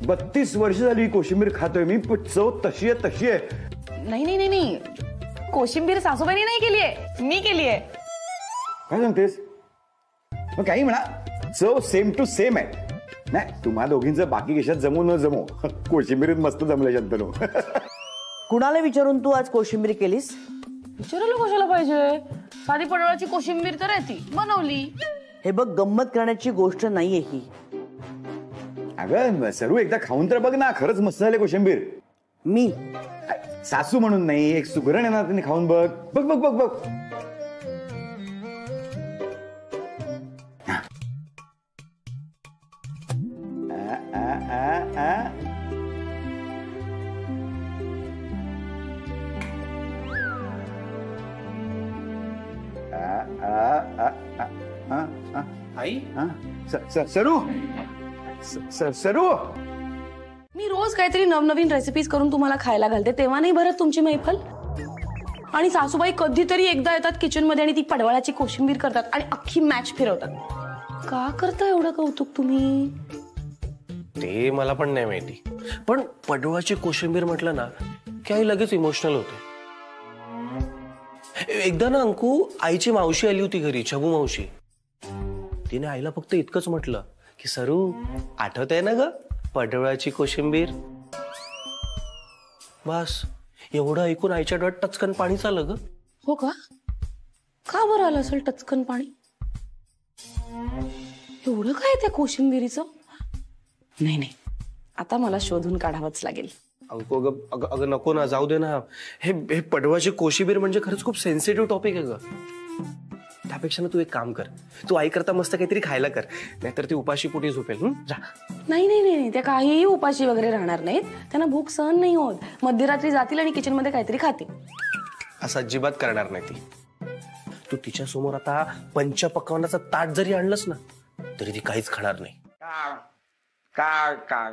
32 वर्ष झाली कोशिंबीर खातोय मी, पण चव तशी आहे तशी आहे. नाही नाही नाही नाही, कोशिंबीर सासूबाईंनी नाही केलीये, मी केलीये. काय सांगतेस? मग काही म्हणा, चव सेम टू सेम आहे. नाही तुम्हा दोघींचं बाकी कशात जमू न जमो, कोशिंबीरीत मस्त जमलं शंतनू. कुणाला विचारून तू आज कोशिंबीर केलीस? विचारायला कशाला पाहिजे, साधी पडवळाची कोशिंबीर तर आहे ती बनवली. हे बघ, गंमत करण्याची गोष्ट नाहीये ही. अगं सर्व एकदा खाऊन तर बघ ना, खरंच मस्त झाले कोशिंबीर. मी सासू म्हणून नाही, एक सुगरण येणार त्यांनी खाऊन बघ. बघ बघ बघ बघ. आई सरू सरू, मी रोज काहीतरी नवनवीन रेसिपीज करून तुम्हाला खायला घालते, तेव्हा नाही भरत तुमची मैफल? आणि सासूबाई कधीतरी एकदा येतात किचन मध्ये आणि ती पडवळाची कोशिंबीर करतात आणि अख्खी मॅच फिरवतात. का करता एवढं कौतुक तुम्ही? ते मला पण नाही माहिती, पण पडवळाची कोशिंबीर म्हटलं ना की आई लगेच इमोशनल होते. एकदा ना अंकू, आईची मावशी आली होती घरी, छबू मावशी. तिने आईला फक्त इतकंच म्हटलं की सरू, आठवत आहे ना ग पडवळाची कोशिंबीर? बस एवढं ऐकून आईच्या डोळ्यात टचकन पाणी चाललं ग. हो का? का बरं आलं असेल टचकन पाणी? एवढं काय त्या कोशिंबीरीचं? नाही नाही, आता मला शोधून काढावंच लागेल. अंकू अगं नको ना, जाऊ दे ना. हे पडवळाची कोशिंबीर म्हणजे खरंच खूप सेन्सिटिव्ह टॉपिक आहे ग. त्यापेक्षा ना तू एक काम कर, तू आई करता मस्त काहीतरी खायला कर, नाहीतर ती उपाशी पोटी झोपेल. जा. नाही नाही नाही, त्या काहीही उपाशी वगैरे राहणार नाहीत. त्यांना भूक सहन नाही होत. मध्यरात्री जातील आणि किचन मध्ये काहीतरी खातील. असं अजिबात करणार नाही ती. तू तिच्या समोर आता पंचपक्वान्नाचं ताट जरी आणलंस ना तरी ती काहीच खाणार नाही. का का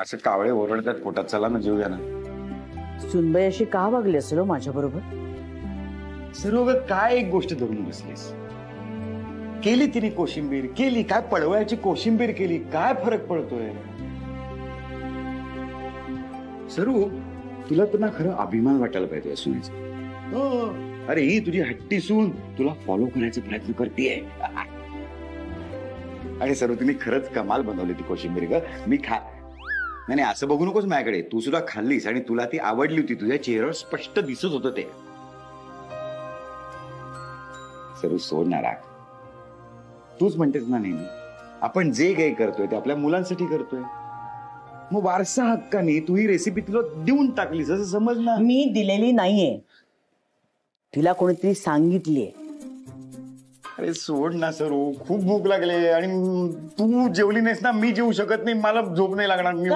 असे कावळे ओरडतात पोटात, चला ना जेवूया ना. सुनबाई अशी का वागली असेल माझ्या बरोबर? सर्व काय एक गोष्ट धरून बसलीस? केली तिने कोशिंबीर केली, काय पडवळ्याची कोशिंबीर केली, काय फरक पडतोय? सरू, तुला तर ना खरं अभिमान वाटायला पाहिजे सुनेचा. हो, अरे ही तुझी हट्टी सून तुला फॉलो करायचा प्रयत्न करतेय. आणि सरू, तुम्ही खरंच कमाल बनवली ती कोशिंबीर ग. मी नाही असं बघू नकोस माझ्याकडे, तू सुद्धा खाल्लीस आणि तुला ती आवडली होती. तुझ्या चेहऱ्यावर स्पष्ट दिसत होतं ते. सरू सोड ना राग. तूच म्हणतेस ना नेहमी आपण जे काही करतोय ते आपल्या मुलांसाठी करतोय. मग वारसा हक्काने तू ही रेसिपी तुला देऊन टाकलीस असं समज ना. मी दिलेली नाहीये, तिला कोणीतरी सांगितलीये. अरे सोड ना सरू, खूप भूक लागले आणि तू जेवली नाहीस ना, मी जेवू शकत नाही, मला झोप नाही लागणार. मी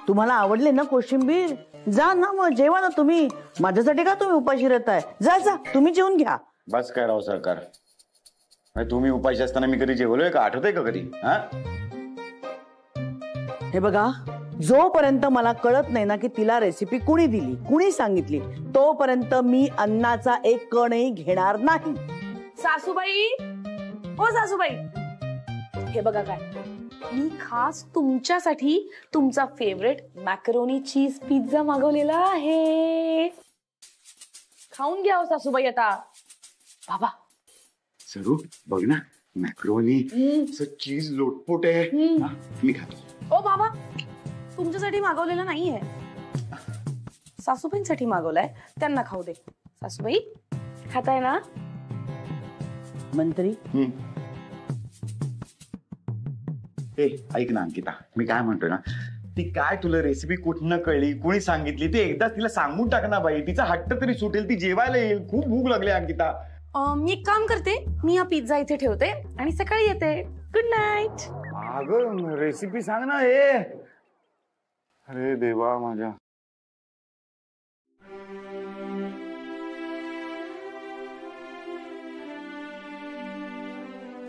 तुम्हाला आवडले ना कोशिंबीर? जा ना मग जेवा ना तुम्ही. माझ्यासाठी का तुम्ही उपाशी राहताय? जा जा, तुम्ही जेवून घ्या. बस काय राव सरकार, तुम्ही उपाशी असताना मी कधी जेवलोय का? आठवतंय का कधी? हा, हे बघा, जोपर्यंत मला कळत नाही ना की तिला रेसिपी कुणी दिली, कुणी सांगितली, तोपर्यंत मी अन्नाचा एक कणही घेणार नाही. सासूबाई, हो सासूबाई, हे बघा काय, मी खास तुमच्यासाठी तुमचा फेवरेट मॅकरोनी चीज पिझ्झा मागवलेला आहे. खाऊन घ्या हो सासूबाई आता. बाबा सरू बघ ना, मॅक्रोनी चीज लोटपोट आहे. मी खातो. ओ बाबा, तुमच्यासाठी मागवलेला नाहीये, सासूबाईंसाठी मागवलाय, त्यांना खाऊ दे. सासूबाई खाताय ना? मंत्री, ऐक ना अंकिता, मी काय म्हणतोय ना, ती काय तुला रेसिपी कुठनं कळली, कुणी सांगितली, ती एकदा तिला सांगून टाक ना बाई. तिचा हट्ट तरी सुटेल, ती जेवायला येईल. खूप भूक लागली अंकिता. मी एक काम करते, मी हा पिझ्झा इथे ठेवते आणि सकाळी येते. Good night. अगं रेसिपी सांग ना. हे अरे देवा माझ्या.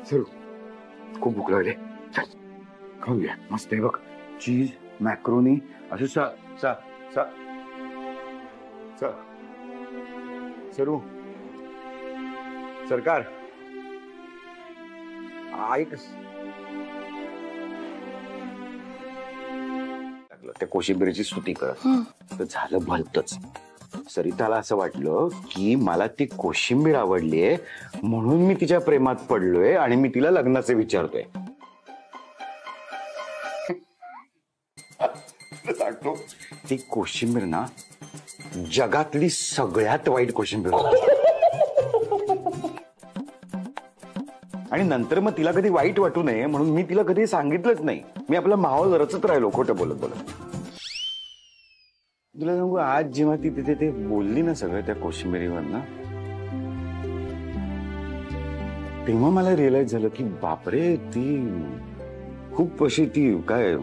सरू, खूप भूक लागली, खाऊया. मस्त आहे बघ, चीज मॅक्रोनी असं. सा सा सा सा सरू, सरकार ऐक. लागलं त्या कोशिंबिरीची स्तुती करत. तर झालं भलतच. सरिताला असं वाटलं की मला ती कोशिंबीर आवडलीये म्हणून मी तिच्या प्रेमात पडलोय आणि मी तिला लग्नाचे विचारतोय. ती कोशिंबीर ना जगातली सगळ्यात वाईट कोशिंबीर होती. आणि नंतर मग तिला कधी वाईट वाटू नये म्हणून मी तिला कधी सांगितलंच नाही. मी आपला माहोल रचत राहिलो खोटं बोलत बोलत. तुला सांगू आज जेव्हा ती तिथे ते बोलली ना सगळं त्या कोशिंबिरीवर ना, तेव्हा मला रिअलाइज झालं की बापरे ती खूप अशी ती काय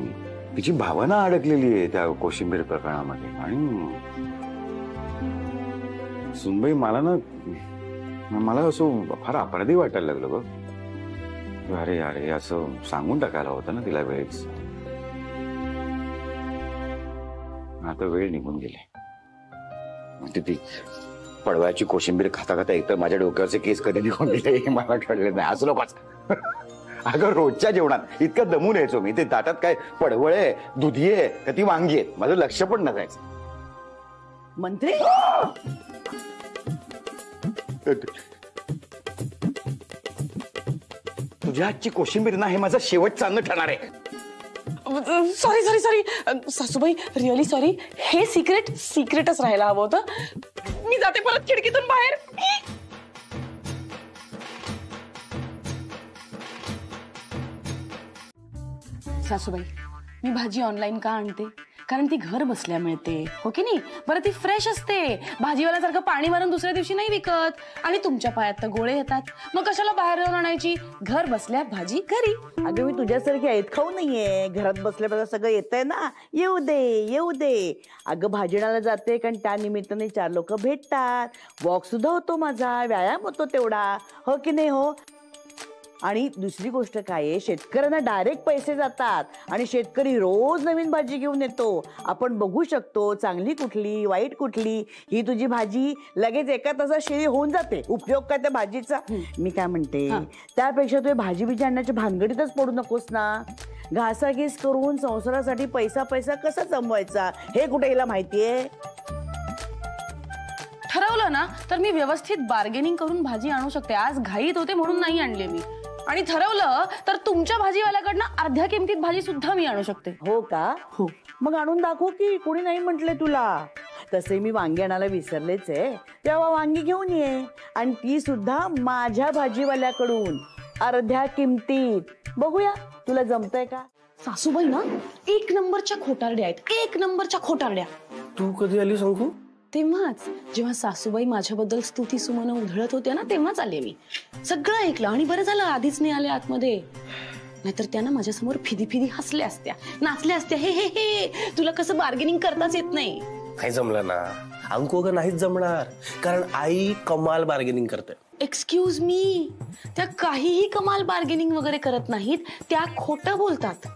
तिची भावना अडकलेली आहे त्या कोशिंबीर प्रकरणामध्ये. आणि सुनबाई मला असं फार अपराधी वाटायला लागलं बघ. अरे अरे असं सांगून टाकायला होतं ना तिला वेळेच. आता वेळ निघून गेली. म्हणजे ती पडवळ्याची कोशिंबीर खाता खाता एक तर माझ्या डोक्यावरचे केस कधी निघून गेले हे मला कळलं नाही. असं लोकच अगं रोजच्या जेवणात इतकं दमून यायचो मी. ते ताटात काय पडवळ आहे, दुधी आहे का ती वांगी आहेत माझं लक्ष पण नसायचं. मंत्री तुझ्या हातची कोशिंबीर ना हे माझं शेवटचं अन्न ठरणार आहे. सॉरी सॉरी सॉरी सासूबाई, रिअली सॉरी. हे सिक्रेटच राहायला हवं होतं. मी जाते परत खिडकीतून बाहेर. सासूबाई, मी भाजी ऑनलाईन का आणते? कारण ती घर बसल्या मिळते, हो की नाही? बरं ती फ्रेश असते. भाजीवाल्यासारखं पाणी मारून दुसऱ्या दिवशी नाही विकत. आणि तुमच्या पायात तर गोळे येतात. मग कशाला बाहेर जाऊन आणायची? घर बसल्या भाजी घरी. अगं मी तुझ्यासारखी ऐत खाऊ नाहीये. घरात बसल्या सगळं येतंय ना, येऊ दे. अगं भाजीणाला जाते कारण त्या निमित्ताने 4 लोक भेटतात. वॉक सुद्धा होतो माझा, व्यायाम होतो तेवढा, हो की नाही हो? आणि दुसरी गोष्ट काय आहे, शेतकऱ्यांना डायरेक्ट पैसे जातात आणि शेतकरी रोज नवीन भाजी घेऊन येतो. आपण बघू शकतो चांगली कुठली वाईट कुठली. ही तुझी भाजी लगेच एका तासात शिळी होऊन जाते. उपयोग काय त्या भाजीचा? मी काय म्हणते, त्यापेक्षा तू भाजी बिजी आणण्याच्या भानगडीतच पडू नकोस ना. घासाघीस करून संसारासाठी पैसा कसा जमवायचा हे कुठे हिला माहितीये? ठरवलं ना तर मी व्यवस्थित बार्गेनिंग करून भाजी आणू शकते. आज घाईत होते म्हणून नाही आणले मी. आणि ठरवलं तर तुमच्या भाजीवाल्याकडनं अर्ध्या किमतीत भाजी सुद्धा मी आणू शकते. हो का? हो. मग आणून दाखव की. कोणी नाही म्हटले तुला. तसे मी वांगी आणायला विसरलेच आहे. तेव्हा वांगी घेऊन ये. आणि ती सुद्धा माझ्या भाजीवाल्याकडून अर्ध्या किमतीत. बघूया तुला जमतंय का? सासूबाई ना 1 नंबरच्या खोटारड्या आहेत. 1 नंबरच्या खोटारड्या. तू कधी आली सांगू? तेव्हाच जेव्हा सासूबाई माझ्याबद्दल स्तुती सुमन उधळत होत्या ना, तेव्हाच आले मी. सगळं ऐकलं आणि बरं झालं आधीच नाही आले आतमध्ये. नाहीतर त्यानं माझ्यासमोर फिदी हसल्या असत्या, नाचल्या असत्या. हे तुला कसं बार्गेनिंग करताच येत नाही. नाही जमलं ना अंकु. अगं नाहीच जमणार. कारण आई कमाल बार्गेनिंग करते. एक्सक्यूज मी, त्या काहीही कमाल बार्गेनिंग वगैरे करत नाहीत. त्या खोटं बोलतात.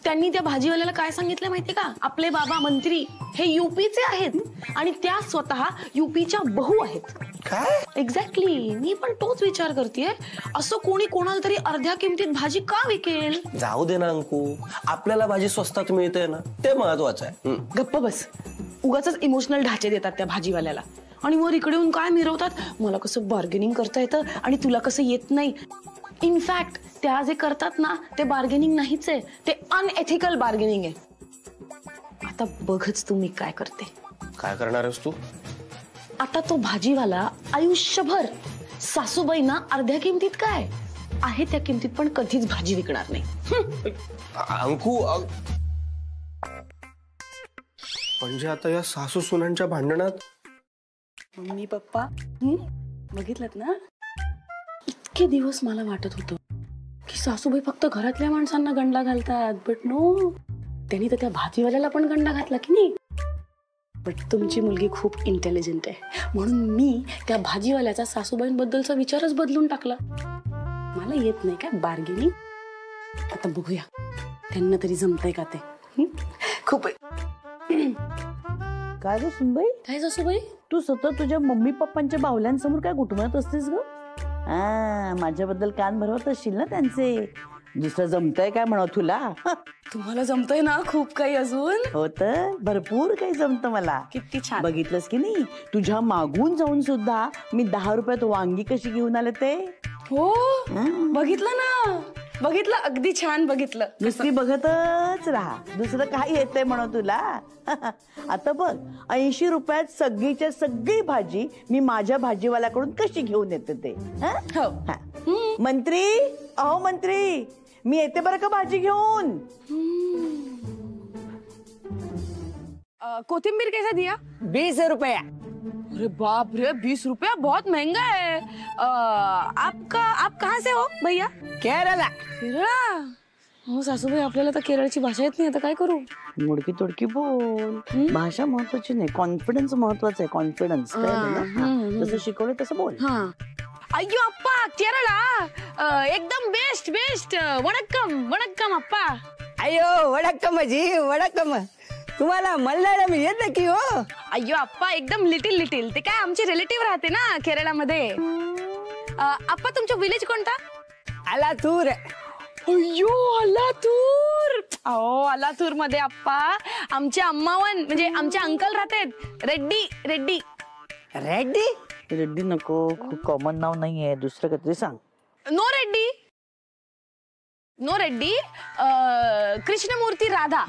त्यांनी त्या भाजीवाल्याला काय सांगितलं माहितीये का? आपले बाबा मंत्री हे यूपीचे आहेत आणि त्या स्वतः यूपीच्या बहू आहेत. काय? एक्झॅक्टली. मी पण तोच विचार करतेय. असं कोणी कोणाला तरी अर्ध्या किमतीत भाजी का विकेल? जाऊ दे ना अंकु. आपल्याला भाजी स्वस्तात मिळते ना, ते महत्वाचं आहे. गप्प बस. उगाचच इमोशनल ढाचे देतात त्या भाजीवाल्याला. आणि वर इकडे येऊन काय मिरवतात, मला कसं बार्गेनिंग करता येतं आणि तुला कसं येत नाही. इनफॅक्ट त्या जे करतात ना ते बार्गेनिंग नाहीच आहे, ते अनएथिकल बार्गेनिंग आहे. आता बघच तुम्ही काय करते. काय करणार आहेस तू? आता तो भाजीवाला आयुष्यभर सासूबाईंना अर्ध्या किमतीत काय आहे त्या किमतीत पण कधीच भाजी विकणार नाही. अंकु म्हणजे आता या सासू सुनांच्या भांडणात मम्मी पप्पा बघितलं ना, इतके दिवस मला वाटत होतं की सासूबाई फक्त घरातल्या माणसांना गंडा घालतात. बट नो, त्यांनी तर त्या भाजीवाल्याला पण गंडा घातला की नाही. बट तुमची मुलगी खूप इंटेलिजंट आहे म्हणून मी त्या भाजीवाल्याचा सासूबाईंबद्दलचा विचारच बदलून टाकला. मला येत नाही काय बार्गेनिंग. आता बघूया त्यांना तरी जमतंय का ते. खूप काय ग सुनबाई? काय सासूबाई? तू सतत तुझ्या मम्मी पप्पांच्या बाहुल्यांसमोर काय घुटमळत असतेस ग? माझ्याबद्दल कान भरवत असशील ना त्यांचे. दुसरं जमतंय काय म्हणत तुला? तुम्हाला जमतंय ना खूप काही अजून. होत भरपूर काही जमतं मला. किती छान. बघितलंस की नाही, तुझ्या मागून जाऊन सुद्धा मी 10 रुपयात वांगी कशी घेऊन आले ते. हो बघितलं ना, बघितलं, अगदी छान बघितलं. नुसती बघतच राहा, दुसरं काय येतंय म्हणत तुला? आता बघ 80 रुपयात सगळीच्या सगळी भाजी मी माझ्या भाजीवाल्याकडून कशी घेऊन येते ते. हो. मंत्री, अहो मंत्री, मी येते बरं का भाजी घेऊन. कोथिंबीर कैसा दिया? 20 रुपया. अरे बाप रे, 20 रुपया बहुत महंगा है. आप कहाँ से हो भैया? केरला. केरळा. हो सासूबाई, आपल्याला तर केरळची भाषा येत नाही, आता काय करू? मुडकी तोडकी बोल. भाषा महत्वाची नाही, कॉन्फिडन्स महत्वाचा आहे. कॉन्फिडन्स जसं शिकवलं तसं बोल. अय्यो अप्पा, केरळा एकदम बेस्ट बेस्ट. वणक्कम वणक्कम अप्पा. अयो वडक्कम जी वडक्कम. तुम्हाला मल्याळम येत की हो? अय्यो अप्पा, एकदम लिटिल लिटिल. ते काय आमचे रिलेटिव्ह राहते ना केरळामध्ये. अप्पा, तुमचं विलेज कोणता? आलातूर. अय्यो अलातूर. अहो अलातूर मध्ये अप्पा आमचे अम्मावन म्हणजे आमचे अंकल राहतात. रेड्डी रेड्डी. रेड्डी? रेड्डी नको, खूप कॉमन नाव नाहीये, दुसरं काहीतरी सांग. No Reddy, no Reddy. Krishnamurthy Radha.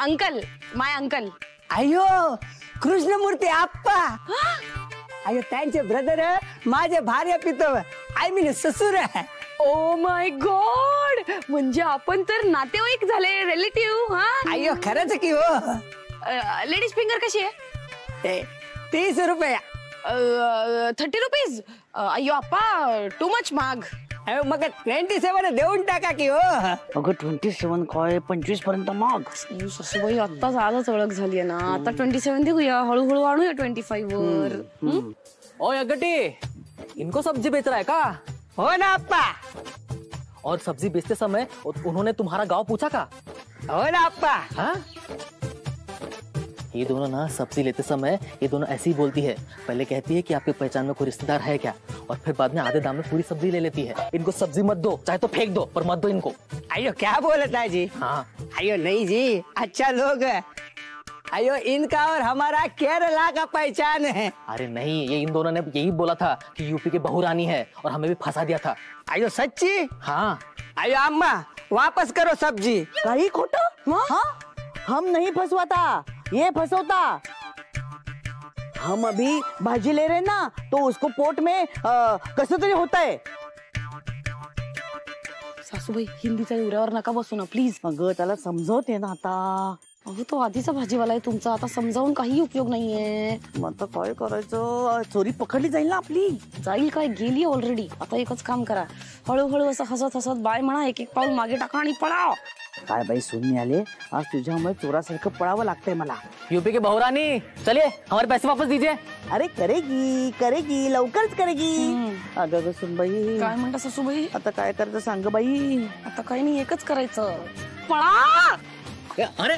Uncle, my uncle. अयो कृष्णमूर्ती आप्पा. अयो त्यांचे ब्रदर माझे भार्या पितो, आय मीन ससुर. ओ माय गॉड, म्हणजे आपण तर नातेवाईक झाले, रिलेटिव्ह. अयो खरंच की हो. लेडीज फिंगर कशी आहे? 30 रुपया. 30 रुपीज. अय्यो अप्पा, टू मच महाग. अयो मग 27 देऊन टाका की हो. अगं 27 काय, 25 पर्यंत माग. सासूबाई, आत्ताच आजच ओळख झालीये ना, आता 27 देऊया, हळूहळू आणूया 25 वर. ओ अगटी, इनको सब्जी बेच रहा है का? हो ना अप्पा. और सब्जी बेचते समय उन्होंने तुम्हारा गांव पूछा का? हो ना अप्पा. हाँ? ये दोनों ना सब्जी लेते समय ये दोनों ऐसी ही बोलती है. पहले कहती है कि आपके पहचान में कोई रिश्तेदार है क्या, और फिर बाद में आधे दाम में पूरी सब्जी ले लेती है. इनको सब्जी मत दो, चाहे तो फेंक दो, पर मत दो इनको. अयो क्या बोलता है जी? हाँ. अयो नहीं जी, अच्छा लोग. अयो इनका और हमारा केरला का पहचान है. अरे नहीं, ये इन दोनों ने यही बोला था कि यूपी के बहू रानी है, और हमें भी फंसा दिया था. अयो सच्ची? हाँ. अयो अम्मा वापस करो सब्जी. काही खोटं? हाँ? हम नहीं फंसवाता, ये फंसवता. हम अभी भाजी ले रहे ना, तो उसको पोट में कसं तरी होता है. सासूबाई, हिंदीच्या एवढ्यावर नका बसू ना प्लीज. अगं त्याला समजवते ना आता. अहो तो आधीचा भाजीवाला आहे तुमचा, आता समजावून काही उपयोग नाहीये. मग आता काय करायचं? चोरी पकडली जाईल ना आपली. जाईल काय, गेली ऑलरेडी. आता एकच काम करा, हळूहळू असं हसत हसत बाय म्हणा, एक एक पाऊल मागे टाका आणि पळा. काय बाई सुन आले, आज तुझ्यामुळे चोरासारखं पळावं लागतंय मला. यूपी के बहू रानी, चलिए हमारे पैसे वापस दीजिए. अरे करेगी करेगी, लवकरच करेगी. अगं सुनबाई, काय म्हणता सासूबाई? आता काय करायचं सांग बाई. आता काही नाही, एकच करायचं, पळा. अरे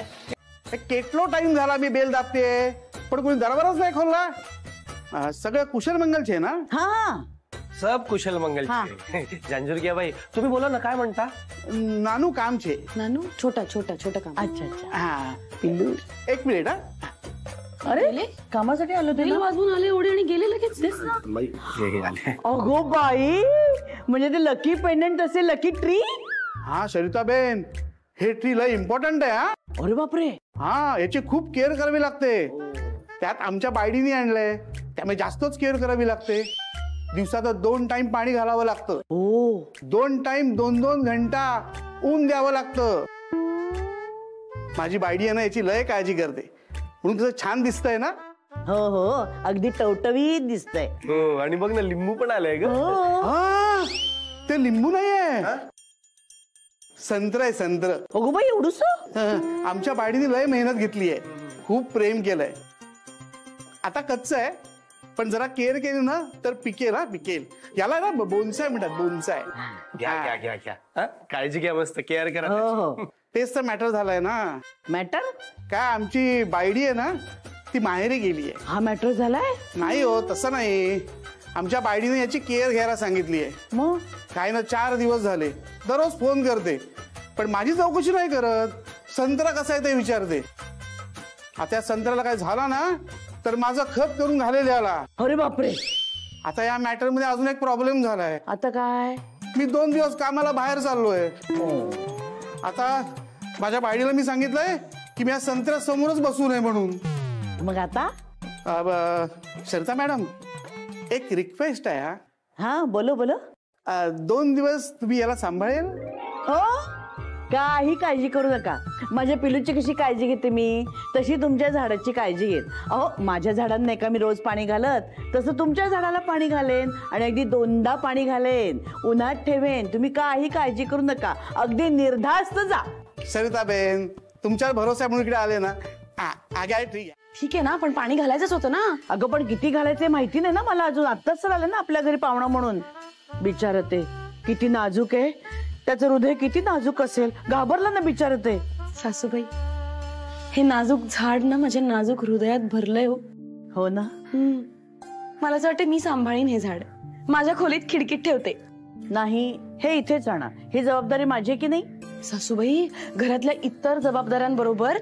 केटलो टाइम झाला मी बेल दाबते, पण कोणी दरबारच नाही खोलला. सगळं कुशल मंगल छे ना? हा सब कुशल मंगल. जांजूर क्या भाई, तुम्ही बोला ना, काय म्हणता? नानू काम छे. नानू, छोटा छोटा छोटा काम. अच्छा अच्छा. हा पिल्लू, एक मिनिट. हा अरे कामासाठी आलो ते बेल वाजवून आले एवढे आणि गेले लगेच. दिस ना. अगो बाई, म्हणजे ते लकी पेंडंट असेल, लकी ट्री. हा सरिताबेन, हे ट्री लय इम्पॉर्टंट आहे. हा अरे बापरे. हा, याची खूप केअर करावी लागते. त्यात आमच्या बायडीने आणलंय, त्यामुळे जास्तच केअर करावी लागते. दिवसात 2 टाइम पाणी घालावं लागतं. 2 टाइम 2-2 घंटा ऊन द्यावं लागतं. माझी बायडी आहे ना, याची लय काळजी करते, म्हणून तुझं छान दिसतंय ना. हो हो, अगदी टवटवीत दिसतंय. हो, आणि बघ ना, लिंबू पण आलंय ग. हा, ते लिंबू नाहीये, संत्र आहे, संत्र. अगो बाई, एवढूस. आमच्या बायडीने लय मेहनत घेतली आहे, खूप प्रेम केलंय. आता कच्चं आहे, पण जरा केअर केली ना तर पिकेल. हा पिकेल. याला ना बोनसाय म्हणतात, बोनसाय. घ्या घ्या घ्या घ्या, काळजी घ्या, मस्त केअर करा. हो. तेच तर मॅटर झालाय ना. मॅटर काय, आमची बायडी आहे ना, ती माहेरी गेली आहे. हा मॅटर झालाय? नाही हो, तसं नाही. आमच्या बायडीने याची केअर घ्यायला सांगितली आहे. मग काय ना 4 दिवस झाले दररोज फोन करते, पण माझी चौकशी नाही करत. संत्रा कसा आहे ते विचारते. आता या संत्र्याला काय झाला ना तर माझं खत करून घालेले आला. अरे बापरे, आता या मॅटर मध्ये अजून एक प्रॉब्लेम झालाय. आता काय? मी 2 दिवस कामाला बाहेर चाललोय. आता माझ्या बायडीला मी सांगितलंय की मी या संत्र्या समोरच बसू नये म्हणून. मग आता? सरिता मॅडम, एक रिक्वेस्ट आहे. हा बोलो बोलो. 2 दिवस तुम्ही याला सांभाळेल? हो, काही काळजी करू नका. माझ्या पिलूची कशी काळजी घेते मी, तशी तुमच्या झाडाची काळजी घेत. अहो, माझ्या झाडांना नाही का मी रोज पाणी घालत, तसं तुमच्या झाडाला पाणी घालेन आणि अगदी 2दा पाणी घालेन, उन्हात ठेवेन. तुम्ही काही काळजी करू नका, अगदी निर्धास्त जा. सरिताबेन, तुमच्यावर भरोसा म्हणून इकडे आले ना. ठीक आहे. ठीक आहे ना, पण पाणी घालायचंच होतं ना. अगं पण किती घालायचे माहिती नाही ना मला अजून. आत्ताच आलं ना आपल्या घरी पाहुणा म्हणून. बिचार ते किती नाजूक आहे, त्याचं हृदय किती नाजूक असेल. घाबरला ना बिचार ते. सासूबाई, हे नाजूक झाड ना माझ्या नाजूक हृदयात भरलंय. हो ना. मला असं वाटतं मी सांभाळीन हे झाड, माझ्या खोलीत खिडकीत ठेवते. नाही, हे इथेच आणा. ही जबाबदारी माझी की नाही? सासूबाई, घरातल्या इतर जबाबदाऱ्यांबरोबर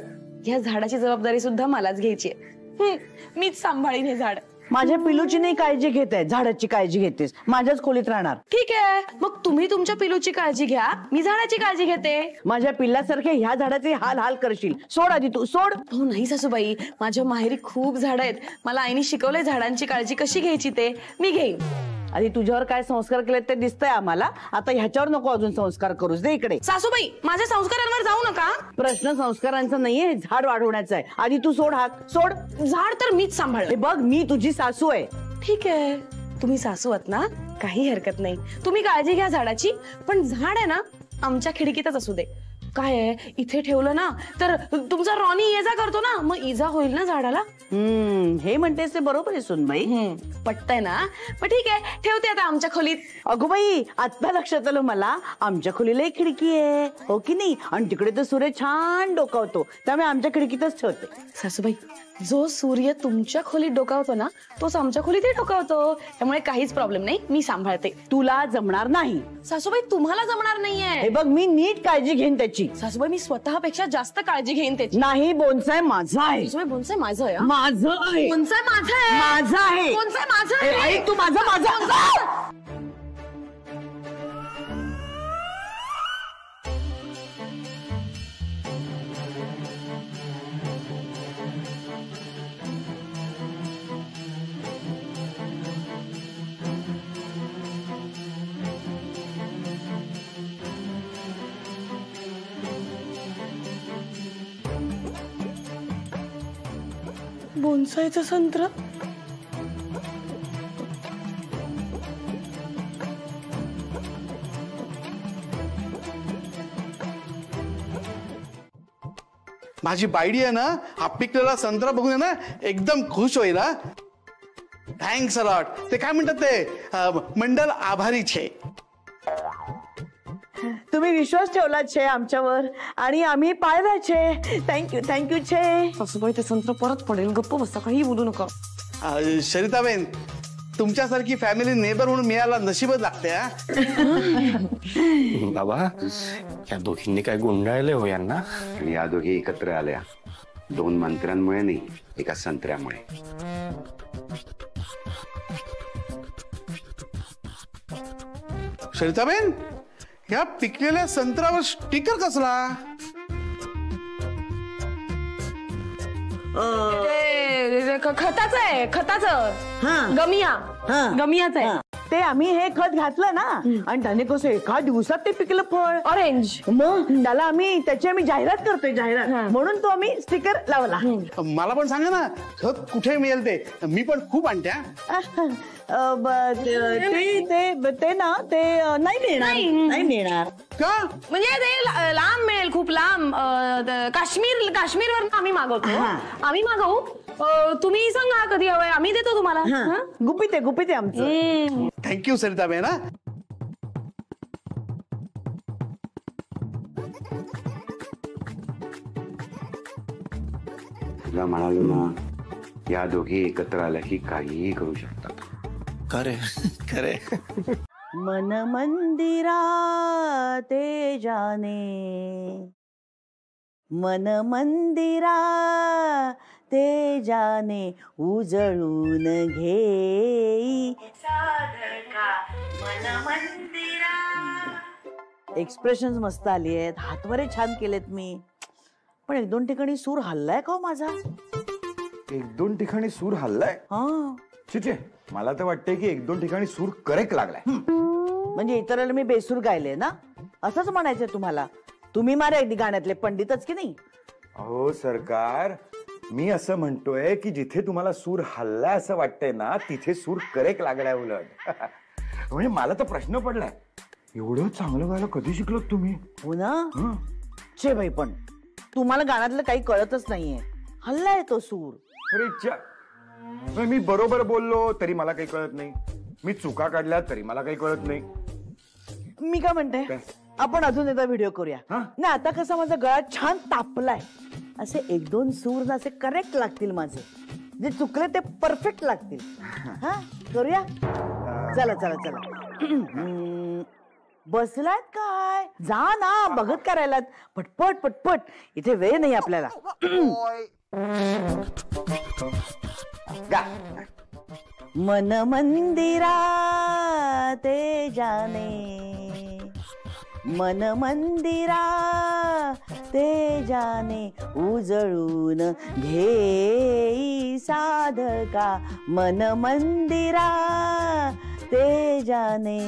या झाडाची जबाबदारी सुद्धा मलाच घ्यायची आहे. मीच सांभाळीन हे झाड. माझ्या पिलूची नाही काळजी घेत आहे, झाडाची काळजी घेतेस. माझ्याच खोलीत राहणार. ठीक आहे, मग तुम्ही तुमच्या पिलूची काळजी घ्या, मी झाडाची काळजी घेते. माझ्या पिल्लासारखे ह्या झाडाचे हाल हाल करशील. सोड आधी तू, सोड. हो नाही सासूबाई, माझ्या माहेरी खूप झाड आहेत. मला आईने शिकवलंय झाडांची काळजी कशी घ्यायची ते. मी घेईन. आधी तुझ्यावर काय संस्कार केले ते दिसतंय आम्हाला. आता ह्याच्यावर नको अजून संस्कार करूस. दे इकडे. सासूबाई, माझ्या संस्कारांवर जाऊ नका. प्रश्न संस्कारांचा नाहीये, झाड वाढवण्याचा आहे. आधी तू सोड हात, सोड. झाड तर मीच सांभाळ. हे बघ, मी तुझी सासू आहे. ठीक आहे, तुम्ही सासू आहात ना, काही हरकत नाही. तुम्ही काळजी घ्या झाडाची, पण झाड आहे ना आमच्या खिडकीतच असू दे. काय आहे, इथे ठेवलं ना तर तुमचा रॉनी ये जा करतो ना, मग इजा होईल ना झाडाला. हे म्हणतेस ते बरोबर आहे सुनबाई. पटतंय ना. पण ठीक आहे, ठेवते आता आमच्या खोलीत. अगो बाई, आता लक्षात आलं मला, आमच्या खोलीला एक खिडकी आहे, हो की नाही? आणि तिकडे तर सूर्य छान डोकावतो, त्यामुळे आमच्या खिडकीतच ठेवते. सासूबाई, जो सूर्य तुमच्या खोलीत डोकावतो ना तोच आमच्या खोलीतही डोकावतो, त्यामुळे काहीच प्रॉब्लेम नाही. मी सांभाळते. तुला जमणार नाही. सासूबाई, तुम्हाला जमणार नाहीये. हे बघ, मी नीट काळजी घेईन त्याची. सासूबाई, मी स्वतःपेक्षा जास्त काळजी घेईन त्याची. नाही, बोनसाय माझा आहे. सासूबाई, बोनसाय माझं आहे. माझं आहे. बोनसाय माझं आहे. माझं आहे. बोनसाय माझं ए, आहे. ऐक तू, माझं माझं. बोनसायचं संत्र. माझी बायडी आहे ना, हा पिकलेला संत्रा बघून आहे ना एकदम खुश होईल. Thanks a lot. ते काय म्हणतात ते, मंडल आभारी छे. तुम्ही विश्वास ठेवला छे आमच्यावर आणि आम्ही पाळला छे. थँक्यू, थँक्यू छे. सासूबाई, ते संत्र परत पडेल. गप्प बसा, काही बोलू नका. सरिताबेन, तुमच्यासारखी फॅमिली नेबर म्हणून मिळायला नशीबच लागते. बाबा, या दोघींनी काय गुंडाळले हो यांना. आणि या दोघी एकत्र आल्या 2 मंत्र्यांमुळे नाही, एका संत्र्यामुळे. सरिताबेन, ह्या पिकलेल्या संत्र्यावर स्टिकर कसला? खताचं आहे, खताचं. गमिया. गमियाच आहे ते. आम्ही हे खत घातलं ना आणि त्याने कसं एका दिवसात ते पिकलं फळ. ऑरेंज. मग त्याला आम्ही जाहिरात करतोय, जाहिरात म्हणून तो आम्ही स्टिकर लावला. मला पण सांगा ना, खत कुठे मिळेल ते, मी पण खूप आणत्या. ते ना, ते नाही मिळणार. नाही मिळणार का? म्हणजे ते लांब मिळेल, खूप लांब. काश्मीरवर आम्ही मागवतो. आम्ही मागवू. तुम्ही सांगा कधी हवंय, आम्ही देतो तुम्हाला. गुपित आहे आमचं. थँक्यू सरिताबेन. तुला म्हणालो ना, या दोघी एकत्र आल्या की काहीही करू शकतात. खरे खरे. मन मंदिरा ते जाने, मन मंदिरा ते जाने, उजळून घे साधका मन मंदिरा. एक्सप्रेशन्स मस्त आली आहेत, हातवारे छान केलेत मी, पण एक दोन ठिकाणी सूर हल्लाय का हो माझा? एक दोन ठिकाणी सूर हल्लाय? हा, चिचे मला तर वाटतंय की एक दोन ठिकाणी सूर करेक्ट लागलाय. म्हणजे इतरांना मी बेसूर गायले ना, असंच म्हणायचंय तुम्हाला? तुम्ही मारा अगदी गाण्यातले पंडितच की नाही? अहो सरकार, मी असं म्हणतोय की जिथे तुम्हाला सूर हल्लाय असं वाटतंय ना, तिथे सूर करेक्ट लागलाय उलट. म्हणजे मला तर प्रश्न पडलाय, एवढं चांगलं गायला कधी शिकलोत तुम्ही? हो ना. छे भाई, पण तुम्हाला गाण्यातलं काही कळतच नाहीये. हल्लाय तो सूर. अरे मी बरोबर बोललो तरी मला काही कळत नाही, मी चुका काढल्या तरी मला काही कळत नाही. मी काय म्हणते, आपण अजून एकदा व्हिडिओ करूया ना. आता कसं माझा गळा छान तापलाय, असे एक दोन सूर ना असे करेक्ट लागतील माझे, जे चुकले ते परफेक्ट लागतील. हा, करूया. चला चला चला. बसलात काय? जा ना, बघत करायलात. पटपट पटपट, इथे वेळ नाही आपल्याला. मन मंदिरा ते जाने, मन मंदिरा ते जाने, उजळून घे साधका मन मंदिरा ते जाने.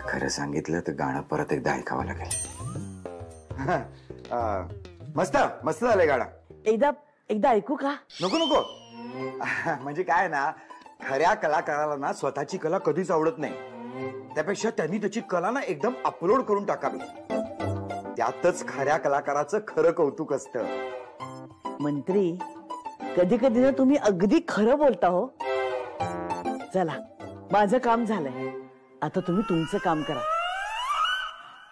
खरं सांगितलं तर गाणं परत एकदा ऐकावं लागेल. मस्त मस्त झालंय गाणं. एकदा ऐकू का? नको नको. म्हणजे काय ना, खऱ्या कलाकाराला ना स्वतःची कला कधीच आवडत नाही, त्यापेक्षा त्यांनी त्याची कला ना एकदम अपलोड करून टाकावी, त्यातच खऱ्या कलाकाराचं खरं कौतुक असतं. मंत्री, कधी कधी ना तुम्ही अगदी खरं बोलता हो. चला, माझं काम झालंय, आता तुम्ही तुमचं काम करा.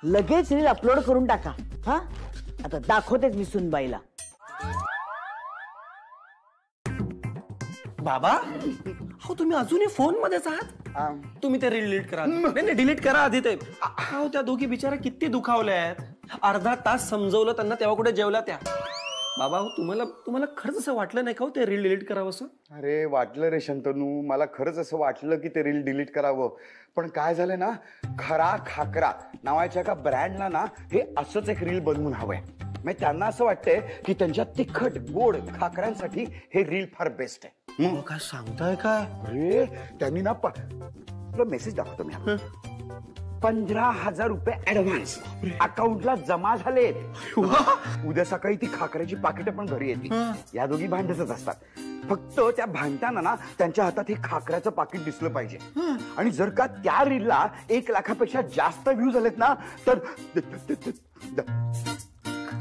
लगेच रील अपलोड करून टाका. हा, आता दाखवतेच मी सुनबाईला. बाबा, हो तुम्ही अजूनही फोन मध्येच आहात? तुम्ही ते रील डिलीट करा. नाही डिलीट करा आधी ते. हो, त्या दोघी बिचारा किती दुखावल्या आहेत. अर्धा तास समजवलं त्यांना, तेव्हा कुठे जेवल्या त्या? बाबा, हो तुम्हाला खरंच असं वाटलं नाही का ते रील डिलीट करावं असं? अरे वाटलं रे शंतनू, मला खरंच असं वाटलं की ते रील डिलीट करावं, पण काय झालंय ना, खरा खाकरा नावाच्या एका ब्रँडला ना हे असंच एक रील बनवून हवंय. म्हणजे त्यांना असं वाटतंय की त्यांच्या तिखट गोड खाकऱ्यांसाठी हे रील फार बेस्ट आहे. मग काय सांगताय काय? अरे त्यांनी ना मेसेज दाखवतो मी. 15,000 रुपये ऍडव्हान्स अकाउंटला जमा झालेत. उद्या सकाळी ती खाकऱ्याची पाकिटं पण घरी येतील. या दोघी भांडतच असतात, फक्त त्या भांडताना ना त्यांच्या हातात हे खाकऱ्याचं पाकिट दिसलं पाहिजे. आणि जर का त्या रीलला 1 लाखापेक्षा जास्त व्ह्यू झालेत ना, तर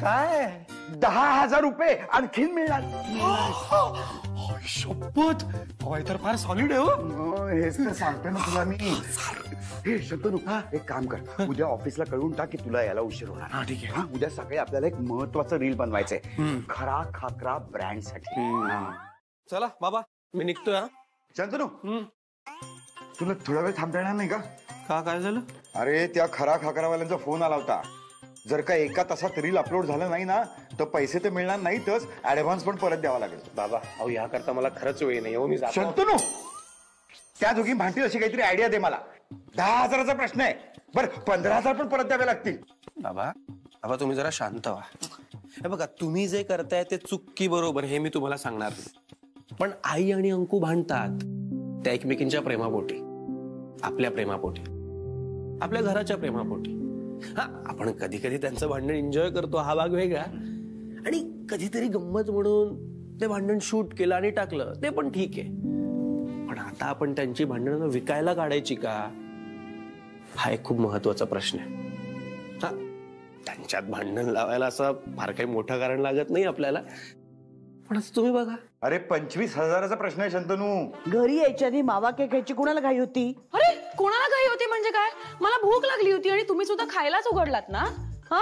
काय 10,000 रुपये आणखीन मिळणार. शपथ, तर फार सॉलिड आहे हो. हेच तर सांगतोय ना तुला मी. हे शंतनू, एक काम कर, उद्या ऑफिसला कळवून टाक की तुला यायला उशीर होणार. हा ठीक आहे. उद्या सकाळी आपल्याला एक महत्वाचं रील बनवायचंय खरा खाकरा ब्रँड साठी. चला बाबा, मी निघतोय. शंतनू, तुला थोडा वेळ थांबता येणार नाही का? का, काय झालं? अरे त्या खरा खाकरावाल्यांचा फोन आला होता. जर का 1 तासात रील अपलोड झालं नाही ना, तर पैसे तर मिळणार नाहीतच, ऍडव्हान्स पण परत द्यावा लागेल. बाबा, अहो याकरता मला खरंच वेळ नाही हो. मी शंतनू, त्या दोघी भांडतील अशी काहीतरी आयडिया दे मला. 10,000चा प्रश्न आहे, बरं 15,000 पण परत द्यावे लागतील. बाबा तुम्ही जरा शांत व्हा. हे बघा, तुम्ही जे करताय ते चुकी बरोबर हे मी तुम्हाला सांगणार नाही, पण आई आणि अंकू भांडतात त्या एकमेकींच्या प्रेमापोटी, आपल्या प्रेमापोटी, आपल्या घराच्या प्रेमापोटी. हा, आपण कधी कधी त्यांचं भांडण एन्जॉय करतो, हा भाग वेगळा. आणि कधीतरी गंमत म्हणून ते भांडण शूट केलं आणि टाकलं, ते पण ठीक आहे. पण आता आपण त्यांची भांडणं विकायला काढायची का, हा एक खूप महत्वाचा प्रश्न आहे. हा, त्यांच्यात भांडण लावायला असं फार काही मोठं कारण लागत नाही आपल्याला, पण असं तुम्ही बघा. अरे 25,000चा प्रश्न आहे शंतनू. घरी यायच्या आधी मावा केक खायची कुणाला घाई होती? अरे कोणाला घाई होती म्हणजे काय? मला भूक लागली होती आणि तुम्ही सुद्धा खायलाच उघडलात ना. हा,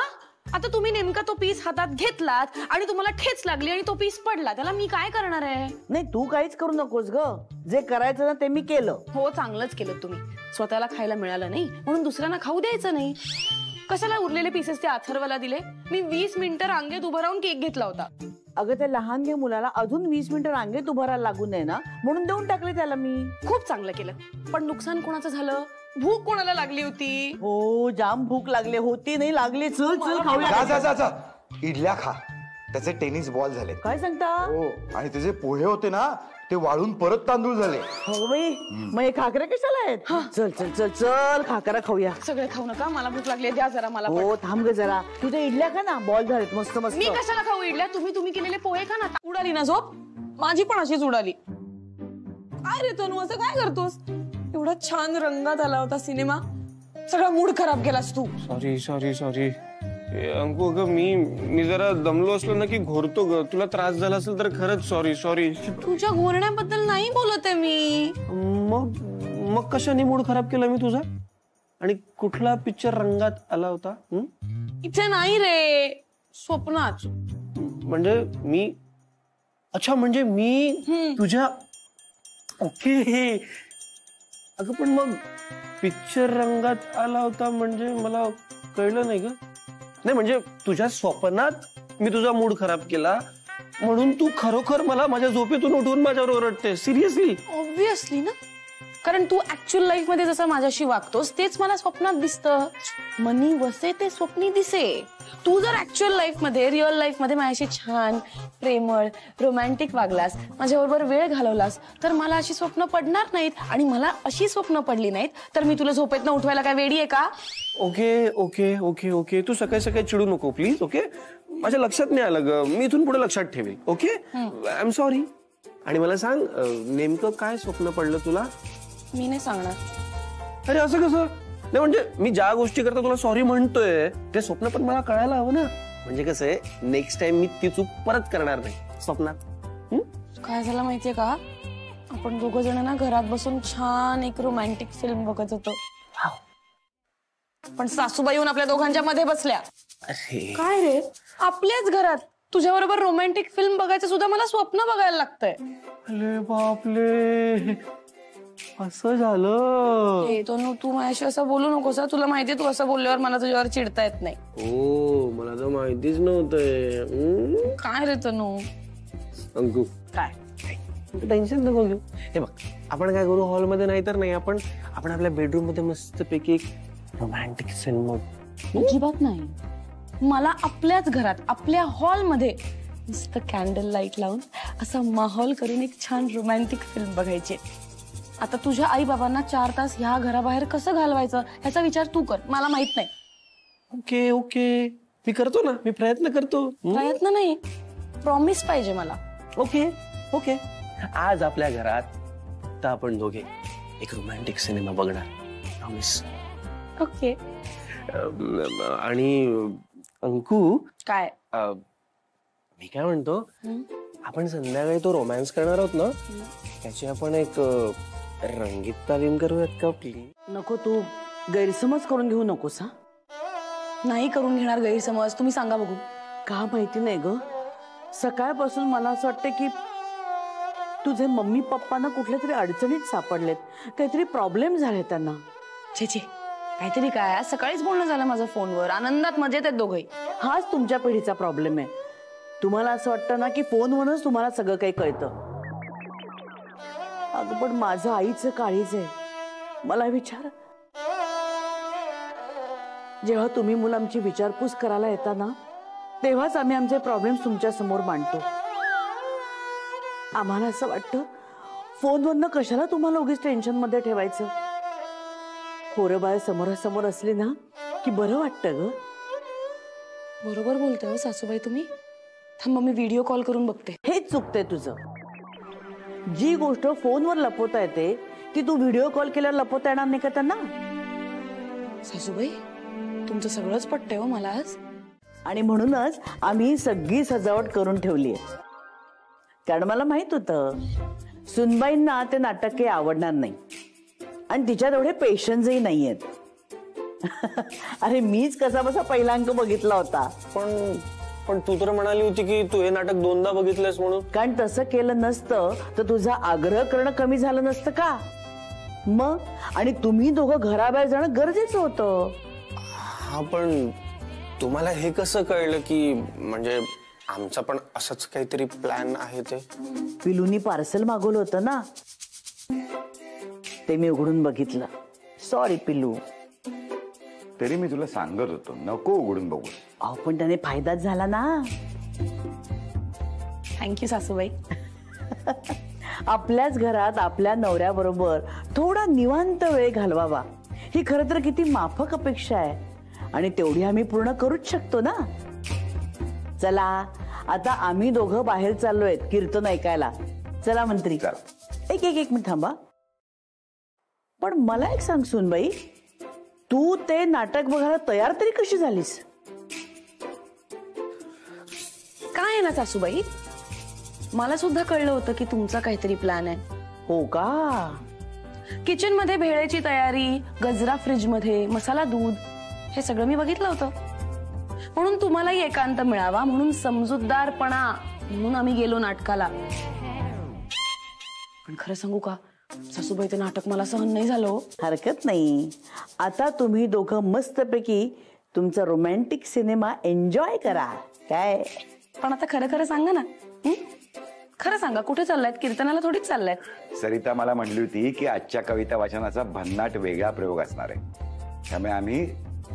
आता तुम्ही नेमका तो पीस हातात घेतलात आणि तुम्हाला ठेच लागली आणि तो पीस पडला, त्याला मी काय करणार आहे? नाही तू काहीच करू नकोस ग, जे करायचं ना ते मी केलं. हो चांगलंच केलं तुम्ही. स्वतःला खायला मिळालं नाही म्हणून दुसऱ्यांना खाऊ द्यायचं नाही. कशाला उरलेले पीसेस ते अथर्वला दिले? मी 20 मिनिटं रांगेत उभं राहून केक घेतला होता. अगं त्या लहान घे मुलाला अजून 20 मिनिटं रांगेत उभं राहायला लागू नये ना, म्हणून देऊन टाकले त्याला मी. खूप चांगलं केलं. पण नुकसान कोणाचं झालं? भूक कोणाला लागली होती? हो जाम भूक लागली होती. नाही लागली. चल चल खाऊया. जा जा जा, इडल्या खा. त्याचे टेनिस बॉल झाले. काय सांगता? हो, आणि त्याचे पोहे होते ना ते वाळून परत तांदूळ झाले. हो बाई, मग हे खाकरे कशाला आहेत? चल चल चल चल खाकरा खाऊया. सगळे खाऊ नका, मला भूक लागली, द्या जरा मला. हो थांब ग जरा. तुझ्या इडल्या का ना, बॉल झालेत मस्त मस्त. मी कशाला खाऊ इडल्या? तुम्ही केलेले पोहे खा ना. उडाली ना झोप? माझी पण अशीच उडाली. काय रे तनू, असं काय करतोस? एवढा छान रंगात आला होता सिनेमा, सगळा मूड खराब केलास तू. सॉरी सॉरी सॉरी अंकू, अगं मी जरा दमलो असलो ना की घोरतो ग. तुला त्रास झाला असेल तर खरंच सॉरी सॉरी. तुझ्या घोरण्याबद्दल नाही बोलत आहे मी. मग कशाने मूड खराब केला मी तुझा? आणि कुठला पिक्चर रंगात आला होता? इथे नाही रे, स्वप्नात. म्हणजे मी, अच्छा म्हणजे मी तुझ्या, ओके. अगं पण मग पिक्चर रंगात आला होता म्हणजे मला कळलं नाही ग. नाही म्हणजे तुझ्या स्वप्नात मी तुझा मूड खराब केला म्हणून तू खरोखर मला माझ्या झोपेतून उठवून माझ्यावर ओरडते? सिरियसली? ऑब्विसली ना, कारण तू ऍक्च्युअल लाईफ मध्ये जसं माझ्याशी वागतोस तेच मला स्वप्नात दिसतं. मनी वसे ते स्वप्नी दिसे. तू जर ऍक्च्युअल लाईफ मध्ये, रिअल लाईफ मध्ये माझ्याशी छान, प्रेमळ, रोमॅन्टिक वागलास, माझ्याबरोबर वेळ घालवलास तर मला अशी स्वप्न पडणार नाहीत. आणि मला अशी स्वप्न पडली नाहीत तर मी तुला झोपेतनं उठवायला काय वेडी आहे का? ओके ओके ओके ओके, तू सकाळी सकाळी चिडू नको प्लीज. ओके, माझ्या लक्षात नाही आलं ग, मी इथून पुढे लक्षात ठेवेल. Okay, I am sorry. आणि मला सांग, नेमकं काय स्वप्न पडलं तुला? मी नाही सांगणार. अरे असं कसं? नाही म्हणजे मी ज्या गोष्टी करता तुला सॉरी म्हणतोय ते स्वप्न पण मला कळायला हवं ना. म्हणजे कसं आहे, नेक्स्ट टाइम मी ती चूक परत करणार नाही स्वप्नात. काय झालं माहितीये का, आपण दोघं जण ना घरात बसून छान एक रोमॅन्टिक फिल्म बघत होतो, पण सासूबाई येऊन आपल्या दोघांच्या मध्ये बसल्या. काय रे, आपल्याच घरात तुझ्या बरोबर रोमॅन्टिक फिल्म बघायचं सुद्धा मला स्वप्न बघायला लागतंय. अरे बापले, असं झालं? तू माझ्याशी असं बोलू नकोस. तुला माहितीये तू असं बोलल्यावर मला तुझ्यावर चिडता येत नाही. हो, मला तर माहितीच नव्हतं. काय रे तनू? अंकू, काय टेन्शन नको घेऊ. हे बघ, आपण काय करू, हॉलमध्ये नाही तर नाही, आपण आपल्या बेडरूम मध्ये मस्त पैकी एक रोमॅन्टिक फिल्म. अजिबात नाही. मला आपल्याच घरात, आपल्या हॉलमध्ये मस्त कॅन्डल लाईट लावून असा माहोल करून एक छान रोमॅन्टिक फिल्म बघायची. आता तुझ्या आई बाबांना 4 तास ह्या घराबाहेर कसं घालवायचं ह्याचा विचार तू कर, मला माहित नाही. ओके ओके, मी करतो ना, मी प्रयत्न करतो. प्रयत्न नाही, प्रॉमिस पाहिजे मला. ओके ओके, आज आपल्या घरात तर आपण दोघे एक रोमॅन्टिक सिनेमा बघणार. प्रॉमिस. ओके. आणि अंकू, काय? मी काय म्हणतो, आपण संध्याकाळी तो रोमॅन्स करणार आहोत ना, त्याची आपण एक रंगीत तालीम करूयात का प्लीज? नको, तू गैरसमज करून घेऊ नकोस. हा, नाही करून घेणार गैरसमज. तुम्ही सांगा बघू. का माहिती नाही ग, सकाळपासून मला असं वाटतं की तुझे मम्मी पप्पा ना कुठल्या तरी अडचणीत सापडलेत, काहीतरी प्रॉब्लेम झाले त्यांना. छे छे, काहीतरी काय, सकाळीच बोलणं झालं माझं फोनवर, आनंदात मजेत आहेत दोघंही. हाच तुमच्या पिढीचा प्रॉब्लेम आहे. तुम्हाला असं वाटतं ना की फोनवरूनच तुम्हाला सगळं काही कळतं. अगं पण माझं आईचं काळीज आहे. मला विचार, जेव्हा तुम्ही मुलं आमची विचारपूस करायला येता ना, तेव्हाच आम्ही आमचे प्रॉब्लेम्स तुमच्या समोर मांडतो. आम्हाला असं वाटतं फोनवरनं कशाला तुम्हाला उगीच टेन्शन मध्ये ठेवायचं. पोरं बाळ समोरासमोर असली ना की बरं वाटतं ग. बरोबर बोलतोय सासूबाई तुम्ही. थांबा, मी व्हिडिओ कॉल करून बघते. हेच चुकतंय तुझं. जी गोष्ट फोनवर लपवता येते ती तू व्हिडिओ कॉल केल्यावर लपवता येणार नाही का त्यांना? सासूबाई, तुमचं सगळंच पटतंय हो मला आज. आणि म्हणूनच आम्ही सगळी सजावट करून ठेवली आहे, कारण मला माहित होतं सुनबाईंना ते नाटक काही आवडणार नाही आणि तिच्यात एवढे पेशन्सही नाहीयेत. अरे मीच कसा बसा पहिला अंक बघितला होता. पण तू तर म्हणाली होती की तू हे नाटक 2दा बघितलंस म्हणून. कारण तसं केलं नसतं तर तुझा आग्रह करणं कमी झालं नसतं का मग. आणि तुम्ही दोघं घराबाहेर जाणं गरजेचं होतं. हा पण तुम्हाला हे कसं कळलं की म्हणजे आमचा पण असंच काहीतरी प्लॅन आहे ते. पिलूनी पार्सल मागवलं होतं ना, ते मी उघडून बघितलं. सॉरी पिलू. तरी मी तुला सांगत होतो नको उघडून बघू. अहो पण त्याने फायदाच झाला ना. थँक्यू सासूबाई. आपल्याच घरात आपल्या नवऱ्याबरोबर थोडा निवांत वेळ घालवावा ही खरं तर किती माफक अपेक्षा आहे. आणि तेवढी आम्ही पूर्ण करूच शकतो ना. चला आता आम्ही दोघं बाहेर चाललोय कीर्तन ऐकायला. चला मंत्री. एक मिनिट थांबा. पण मला एक सांग सुनबाई, तू ते नाटक बघायला तयार तरी कशी झालीस? काय आहे ना सासूबाई, मला सुद्धा कळलं होतं की तुमचा काहीतरी प्लॅन आहे. हो का? किचन मध्ये भेळेची तयारी, गजरा फ्रीज मध्ये, मसाला दूध, हे सगळं मी बघितलं होतं. म्हणून तुम्हालाही एकांत मिळावा म्हणून समजूतदारपणा म्हणून आम्ही गेलो नाटकाला. पण खरं सांगू का सासूबाई, ते नाटक मला सहन नाही झालं. हरकत नाही. आता तुम्ही दोघं मस्तपैकी तुमचा रोमॅन्टिक सिनेमा एन्जॉय करा. काय पण आता खरं खरं सांगा ना. खरं सांगा, कुठे चाललायत? कीर्तनाला थोडीच चाललायत. सरिता मला म्हणली होती की आजच्या कविता वाचनाचा भन्नाट वेगळा प्रयोग असणार आहे. त्यामुळे आम्ही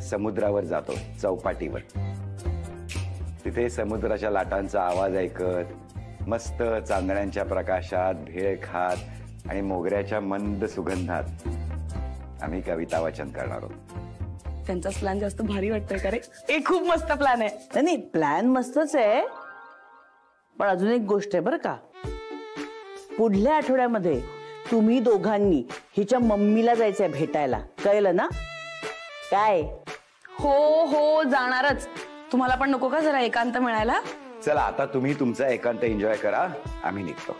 समुद्रावर जातो, चौपाटीवर. तिथे समुद्राच्या लाटांचा आवाज ऐकत मस्त चांदण्यांच्या प्रकाशात भेळ खात आणि मोगऱ्याच्या मंद सुगंधात आम्ही कविता वाचन करणार आहोत. त्यांचाच प्लॅन जास्त भारी वाटतोय का रे? एक खूप मस्त प्लॅन आहे. नाही प्लॅन मस्तच आहे, पण अजून एक गोष्ट आहे बरं का. पुढल्या आठवड्यामध्ये तुम्ही दोघांनी हिच्या मम्मीला जायचंय भेटायला. कळलं ना? काय? हो जाणारच. तुम्हाला पण नको का जरा एकांत मिळायला? चला आता तुम्ही तुमचा एकांत एन्जॉय करा, आम्ही निघतो.